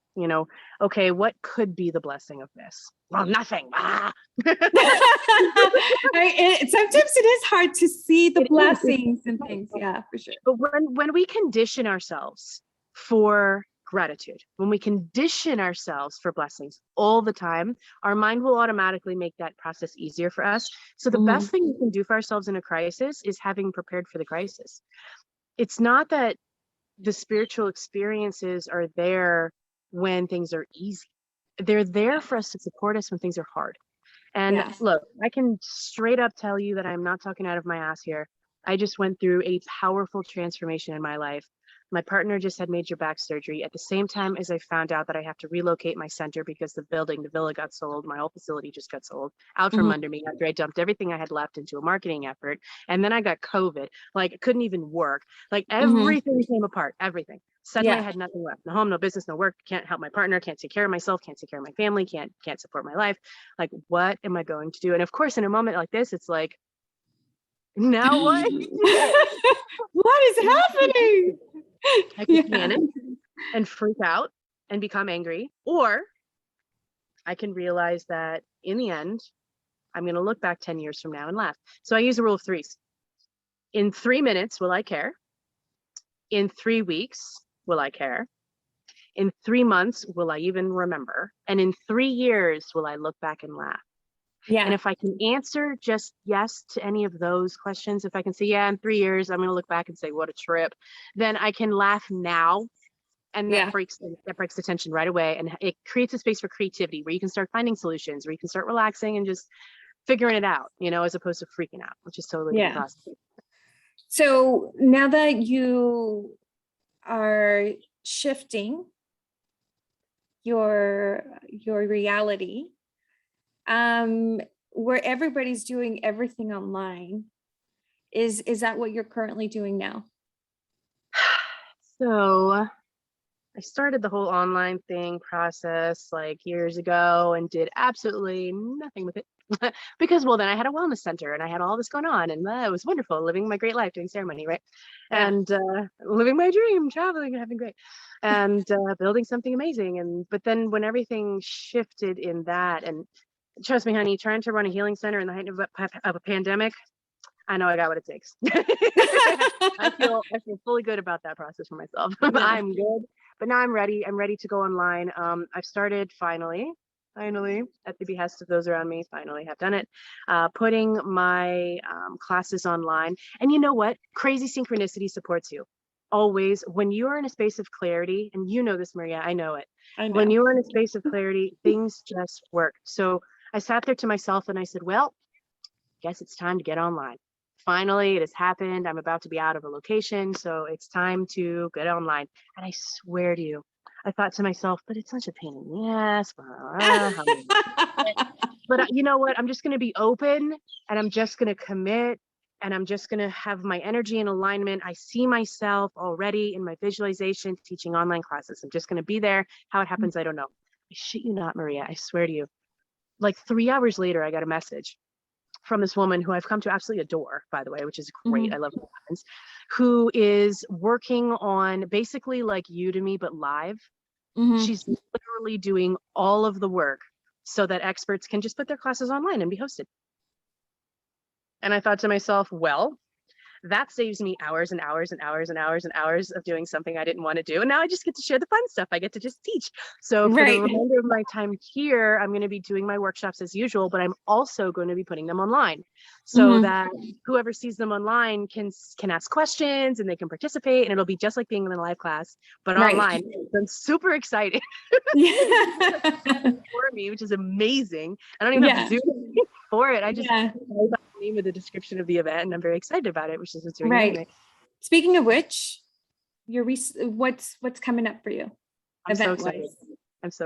Okay, what could be the blessing of this? Well, nothing. Ah. Sometimes it is hard to see the It is. blessings and things. Yeah, for sure. But when we condition ourselves for gratitude, when we condition ourselves for blessings all the time, our mind will automatically make that process easier for us. So the best thing we can do for ourselves in a crisis is having prepared for the crisis. It's not that the spiritual experiences are there when things are easy. They're there for us to support us when things are hard. And Yeah. look, I can straight up tell you that I'm not talking out of my ass here. I just went through a powerful transformation in my life. My partner just had major back surgery at the same time as I found out that I have to relocate my center because the villa got sold. My whole facility just got sold out from under me after I dumped everything I had left into a marketing effort. And then I got COVID. Like, it couldn't even work. Like, everything came apart, everything. Suddenly I had nothing left. No home, no business, no work. Can't help my partner, can't take care of myself, can't take care of my family, can't support my life. Like, what am I going to do? And of course, in a moment like this, it's like, now what? What is happening? I can panic and freak out and become angry, or I can realize that in the end, I'm going to look back 10 years from now and laugh. So I use the rule of threes. In 3 minutes, will I care? In 3 weeks, will I care? In 3 months, will I even remember? And in 3 years, will I look back and laugh? Yeah. And if I can answer just yes to any of those questions, if I can say, yeah, in 3 years, I'm going to look back and say, what a trip, then I can laugh now. And that breaks the tension right away. And it creates a space for creativity where you can start finding solutions, where you can start relaxing and just figuring it out, as opposed to freaking out, which is totally different process. So now that you are shifting your reality, where everybody's doing everything online, is that what you're currently doing now? So I started the whole online thing process like years ago and did absolutely nothing with it because, well, then I had a wellness center and I had all this going on and it was wonderful, living my great life, doing ceremony, right? Yeah. And living my dream, traveling and having great, and building something amazing. But then when everything shifted in that, and trust me, honey, trying to run a healing center in the height of a pandemic, I know I got what it takes. I feel fully good about that process for myself. I'm good. But now I'm ready. I'm ready to go online. I've started finally, at the behest of those around me, finally have done it, putting my classes online. And you know what? Crazy synchronicity supports you. Always, when you are in a space of clarity, and you know this, Maria, I know it. When you are in a space of clarity, things just work. So I sat there to myself and I said, well, guess it's time to get online. Finally, it has happened. I'm about to be out of a location, so it's time to get online. And I swear to you, I thought to myself, but it's such a pain in the ass. But you know what? I'm just going to be open and I'm just going to commit and I'm just going to have my energy in alignment. I see myself already in my visualization teaching online classes. I'm just going to be there. How it happens, I don't know. I shit you not, Maria. I swear to you. Like 3 hours later, I got a message from this woman who I've come to absolutely adore, by the way, which is great. I love what happens, who is working on basically like Udemy, but live. She's literally doing all of the work so that experts can just put their classes online and be hosted. And I thought to myself, well, that saves me hours and hours and hours and hours and hours of doing something I didn't want to do. And now I just get to share the fun stuff. I get to just teach. So for the remainder of my time here, I'm going to be doing my workshops as usual, but I'm also going to be putting them online so that whoever sees them online can ask questions and they can participate. And it'll be just like being in a live class, but online. So I'm super excited for me, which is amazing. I don't even have to do anything for it. I just name of the description of the event and I'm very excited about it, which is what's doing anyway. Speaking of which, what's coming up for you? I'm so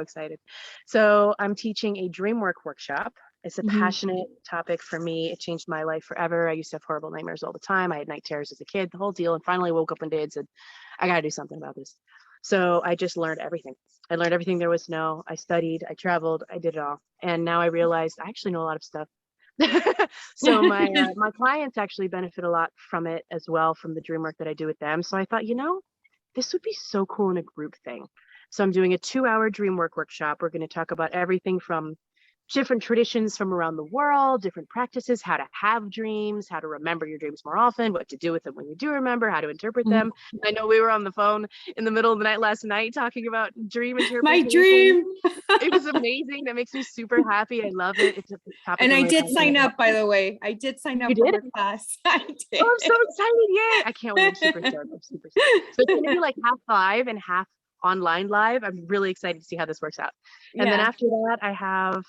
excited. So I'm teaching a dream work workshop It's a Mhm. passionate topic for me. It changed my life forever. I used to have horrible nightmares all the time. I had night terrors as a kid, the whole deal. And finally woke up one day and said, I got to do something about this. So I just learned everything. I learned everything there was to know. I studied, I traveled, I did it all. And now I realized I actually know a lot of stuff. So my clients actually benefit a lot from it as well, from the dream work that I do with them. So I thought, this would be so cool in a group thing. So I'm doing a 2-hour dream work workshop. We're going to talk about everything from different traditions from around the world, different practices, how to have dreams, how to remember your dreams more often, what to do with them when you do remember, how to interpret Mhm. them. I know we were on the phone in the middle of the night last night talking about dream My interpretation. dream. It was amazing. That makes me super happy. I love it. It's a topic And I'm I really did passionate sign about. up, by the way. I did sign You up for did? her class. I did. Oh, I'm so excited. Yay. I can't wait. I'm super stoked. I'm super stoked. So it's going to be like half live and half online live. I'm really excited to see how this works out. And then Yeah. after that, I have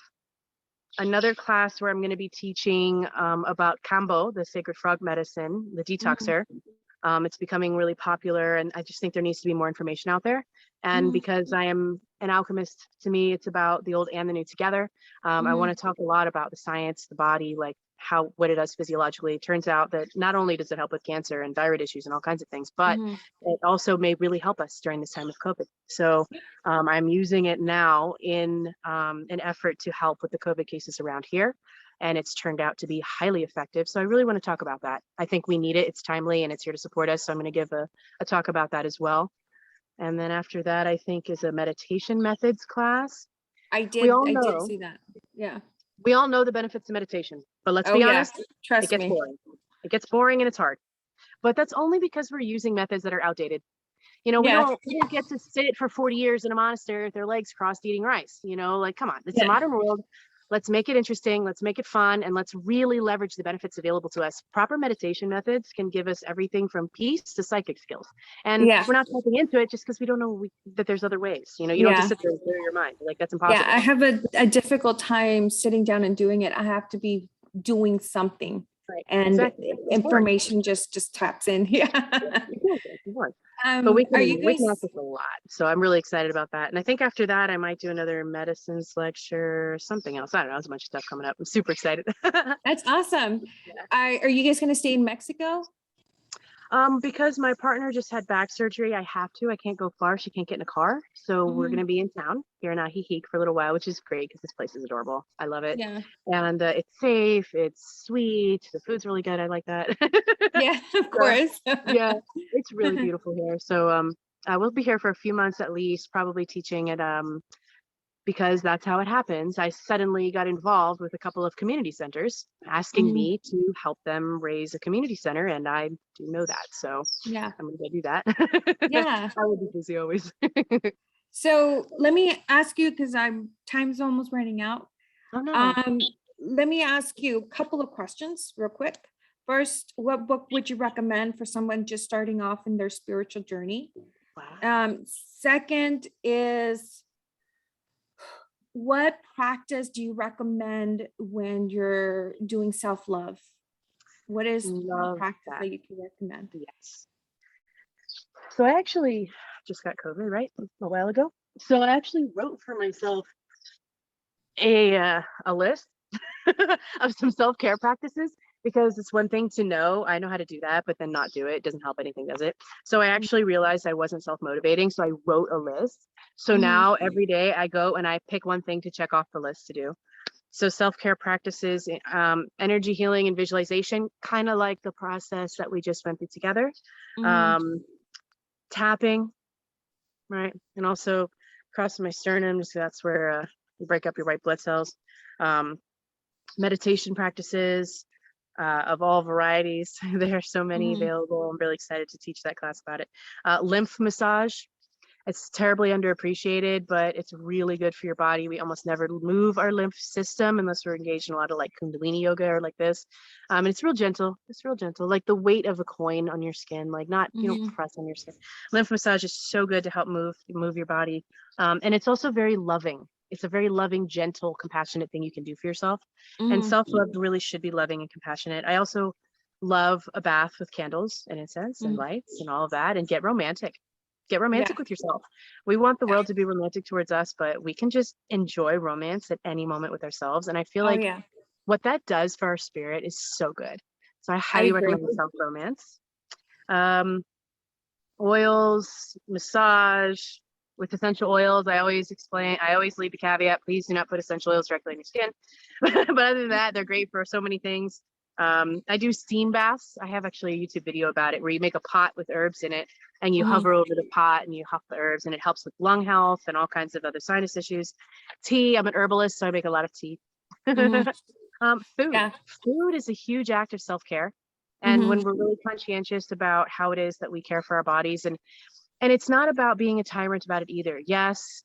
another class where I'm going to be teaching about Kambo, the sacred frog medicine, the Mhm. detoxer. It's becoming really popular, and I just think there needs to be more information out there. And Mhm. because I am an alchemist, to me, it's about the old and the new together. I want Mhm. to talk a lot about the science, the body, like what it does physiologically. It turns out that not only does it help with cancer and thyroid issues and all kinds of things, but Mhm. it also may really help us during this time of COVID. So I'm using it now in an effort to help with the COVID cases around here. And it's turned out to be highly effective. So I really want to talk about that. I think we need it. It's timely and it's here to support us. So I'm going to give a talk about that as well. And then after that, I think is a meditation methods class. I We did. all I did know, see that. Yeah. we all know the benefits of meditation, but let's Oh be yeah. honest, it Trust gets me. boring. It gets boring and it's hard. But that's only because we're using methods that are outdated. Yeah. We don't get to sit for 40 years in a monastery with their legs crossed eating rice. Like, come on, it's the Yeah. modern world. Let's make it interesting. Let's make it fun. And let's really leverage the benefits available to us. Proper meditation methods can give us everything from peace to psychic skills. And Yeah. we're not tapping into it just because we don't know that there's other ways. You don't just Yeah. sit there and clear your mind. Like, that's Yeah. impossible. I have a difficult time sitting down and doing it. I have to be doing something, Right. and Exactly. It's boring. information just taps in. Yeah. But we Are can you we can guys? access a lot. So I'm really excited about that. And I think after that I might do another medicines lecture, something else. I don't know. There's a bunch of stuff coming up. I'm super excited. That's awesome. Are you guys going to stay in Mexico? Because my partner just had back surgery, I have to. I can't go far. She can't get in a car. So we're Mhm. gonna be in town here in Ajijic for a little while, which is great because this place is adorable. I love it. Yeah. And it's safe, it's sweet, the food's really good. I like that. Yeah, of So, course. yeah, it's really beautiful here. So I will be here for a few months at least, probably teaching at because that's how it happens. I suddenly got involved with a couple of community centers asking Mhm. me to help them raise a community center, and I do know that. So Yeah. I'm going to go do that. Yeah. I will be busy always. So let me ask you, because time's almost running out. Oh, no. Um, Let me ask you a couple of questions real quick. First, what book would you recommend for someone just starting off in their spiritual journey? Wow. Second is, what practice do you recommend when you're doing self-love? What is a Love practice that. that you can recommend? Yes. So I actually just got COVID, right? A while ago. So I actually wrote for myself a list of some self-care practices, because it's one thing to know I know how to do that, but then not do it. It doesn't help anything, does it? So I actually realized I wasn't self-motivating. So I wrote a list. So Mhm. now every day I go and I pick one thing to check off the list to do. So self-care practices, energy healing and visualization, kind of like the process that we just went through together. Mhm. Um, tapping, right? And also crossing my sternum, so that's where you break up your white blood cells. Um, meditation practices of all varieties. There are so many Mhm. available. I'm really excited to teach that class about it. Lymph massage. It's terribly underappreciated, but it's really good for your body. We almost never move our lymph system unless we're engaged in a lot of like Kundalini yoga or like this. And it's real gentle. It's real gentle, like the weight of a coin on your skin, like not, you don't Mhm. press on your skin. Lymph massage is so good to help move your body. And it's also very loving. It's a very loving, gentle, compassionate thing you can do for yourself. And Mhm. self-love really should be loving and compassionate. I also love a bath with candles and incense and Mhm. lights and all of that, and get romantic. get romantic with yourself. We want the world to be romantic towards us, but we can just enjoy romance at any moment with ourselves. And I feel like what that does for our spirit is so good. So I highly recommend self-romance. Oils, massage with essential oils. I always leave the caveat, please do not put essential oils directly on your skin. But other than that, they're great for so many things. I do steam baths. I have actually a YouTube video about it where you make a pot with herbs in it and you hover over the pot and you huff the herbs, and it helps with lung health and all kinds of other sinus issues. Tea, I'm an herbalist, so I make a lot of tea. Food is a huge act of self-care. And when we're really conscientious about how it is that we care for our bodies, and it's not about being a tyrant about it either. Yes,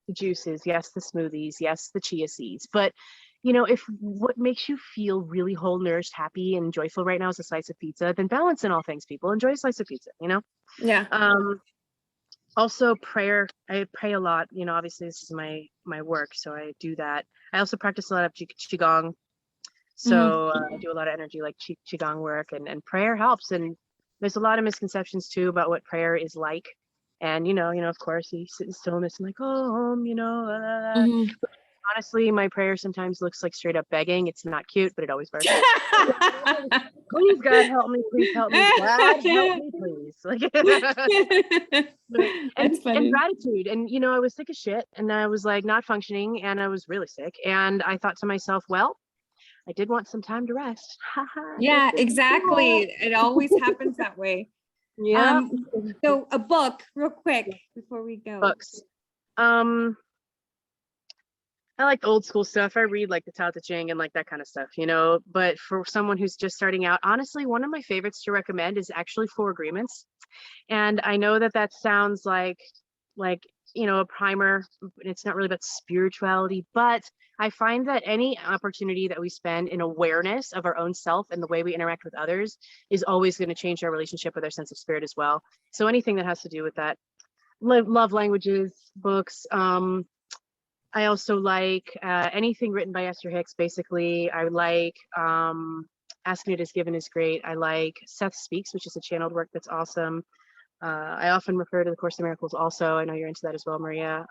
the juices, yes, the smoothies, yes, the chia seeds, but you know, if what makes you feel really whole, nourished, happy, and joyful right now is a slice of pizza, then balance in all things, people. Enjoy a slice of pizza, you know? Yeah. Also prayer. I pray a lot. You know, obviously this is my work, so I do that. I also practice a lot of qigong. So I do a lot of energy like qigong work, and prayer helps. And there's a lot of misconceptions too about what prayer is like. And you know, of course, you sit in stillness and like, oh, you know. Honestly, my prayer sometimes looks like straight up begging. It's not cute, but it always works. Please, God, help me. Please help me. God, help me, please. Like, and gratitude. And, you know, I was sick as shit and I was like not functioning and I was really sick. And I thought to myself, well, I did want some time to rest. Yeah, exactly. It always happens that way. Yeah. So a book real quick before we go. Books. I like old school stuff. I read like the Tao Te Ching and like that kind of stuff, you know, but for someone who's just starting out, honestly, one of my favorites to recommend is actually Four Agreements. And I know that sounds like, you know, a primer, it's not really about spirituality, but I find that any opportunity that we spend in awareness of our own self and the way we interact with others is always going to change our relationship with our sense of spirit as well. So anything that has to do with that, love languages, books, I also like anything written by Esther Hicks, basically. I like Asking It Is Given is great. I like Seth Speaks, which is a channeled work that's awesome. I often refer to the Course in Miracles also. I know you're into that as well, Maria.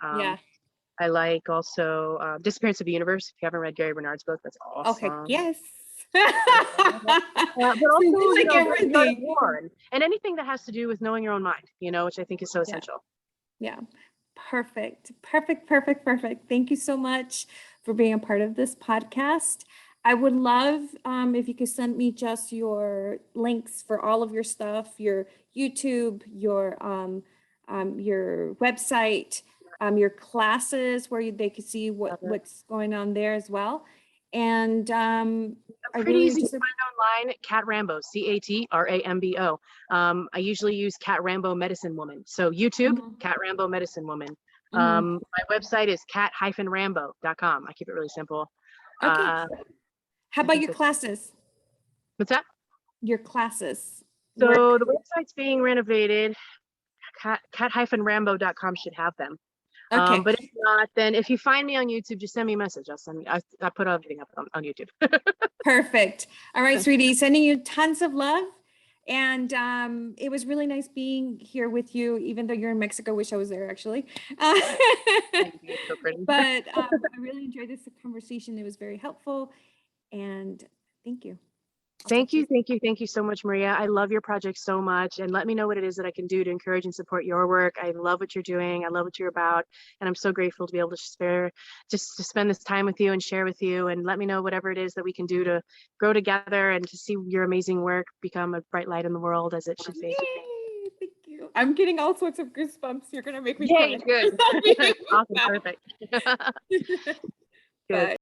I like also Disappearance of the Universe. If you haven't read Gary Bernard's book, that's awesome. Okay, yes. But also, you like everything. And anything that has to do with knowing your own mind, you know, which I think is so essential. Yeah. Perfect. Thank you so much for being a part of this podcast. I would love if you could send me just your links for all of your stuff, your YouTube, your website, your classes where they could see what's going on there as well. And pretty easy to find online. Cat Rambo, CATRAMBO. I usually use Cat Rambo Medicine Woman. So YouTube, Cat Rambo Medicine Woman. My website is cat-rambo.com. I keep it really simple. Okay. How about your classes? What's that? Your classes. So the website's being renovated. cat-rambo.com should have them. Okay. But if not, then if you find me on YouTube, just send me a message. I put everything up on YouTube. Perfect. All right, sweetie, sending you tons of love. And it was really nice being here with you, even though you're in Mexico. Wish I was there, actually. So pretty. But I really enjoyed this conversation. It was very helpful. And thank you. Thank you so much, Maria. I love your project so much, and let me know what it is that I can do to encourage and support your work. I love what you're doing. I love what you're about, and I'm so grateful to be able to spend this time with you and share with you, and let me know whatever it is that we can do to grow together and to see your amazing work become a bright light in the world as it should be. Yay, thank you. I'm getting all sorts of goosebumps. You're gonna make me cry. Good. Awesome, perfect. Good. Bye.